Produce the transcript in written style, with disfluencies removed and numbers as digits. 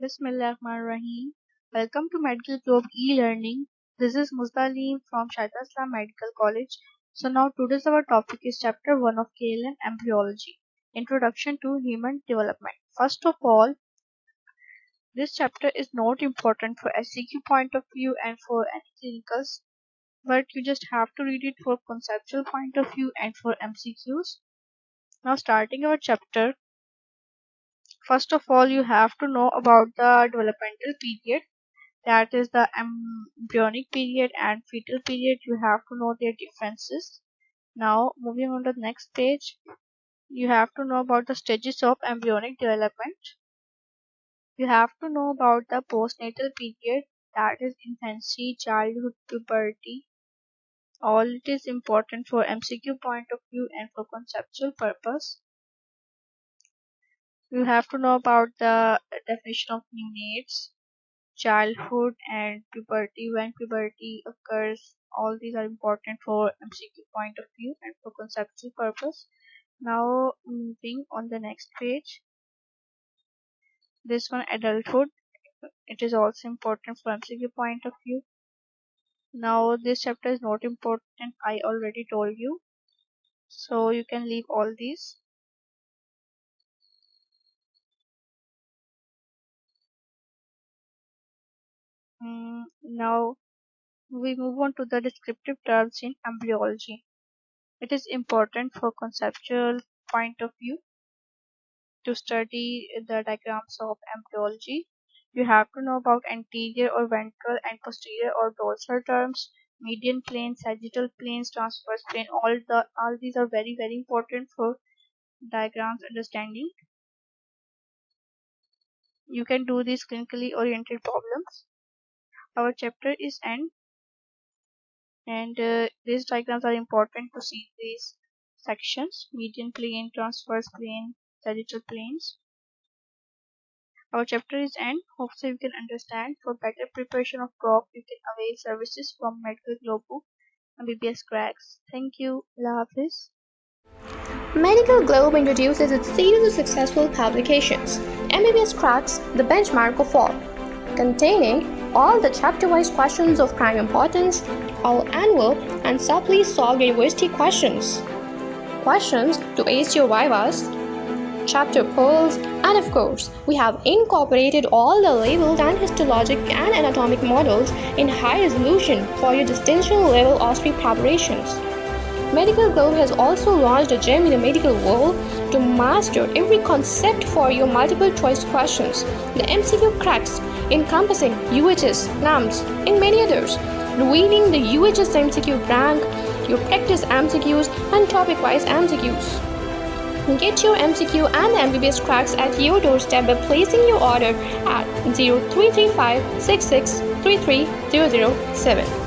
Bismillahirrahmanirrahim. Welcome to Medical Globe e-learning. This is Mustalim from Shaita Islam Medical College. So now today's our topic is chapter 1 of KLM Embryology. Introduction to Human Development. First of all, this chapter is not important for SCQ point of view and for any clinicals, but you just have to read it for conceptual point of view and for MCQs. Now starting our chapter, first of all you have to know about the developmental period, that is the embryonic period and fetal period. You have to know their differences. Now moving on to the next page, you have to know about the stages of embryonic development. You have to know about the postnatal period, that is infancy, childhood, puberty. All it is important for MCQ point of view and for conceptual purpose. You have to know about the definition of neonates, childhood and puberty, when puberty occurs. All these are important for MCQ point of view and for conceptual purpose. Now moving on the next page, this one, adulthood. It is also important for MCQ point of view. Now this chapter is not important, I already told you, so you can leave all these. Now we move on to the descriptive terms in embryology. It is important for conceptual point of view to study the diagrams of embryology. You have to know about anterior or ventral and posterior or dorsal terms, median plane, sagittal planes, transverse plane. All these are very important for diagrams understanding. You can do these clinically oriented problems. Our chapter is end, and these diagrams are important to see these sections: median plane, transverse plane, sagittal planes. Our chapter is end. Hope so you can understand. For better preparation of COP, you can avail services from Medical Globe and MBBS Cracks. Thank you. Allah Hafiz. Medical Globe introduces its series of successful publications, MBBS Cracks, the benchmark of all, containing all the chapter-wise questions of prime importance, all annual and subtly solved university questions, questions to ace your vivas, chapter polls, and of course, we have incorporated all the labeled and histologic and anatomic models in high resolution for your distinction level OSCE preparations. Medical Globe has also launched a gem in the medical world to master every concept for your multiple choice questions, the MCQ Cracks, encompassing UHS, NAMS, and many others, revealing the UHS MCQ rank, your practice MCQs, and topic-wise MCQs. Get your MCQ and the MBBS Cracks at your doorstep by placing your order at 0335 66 33007.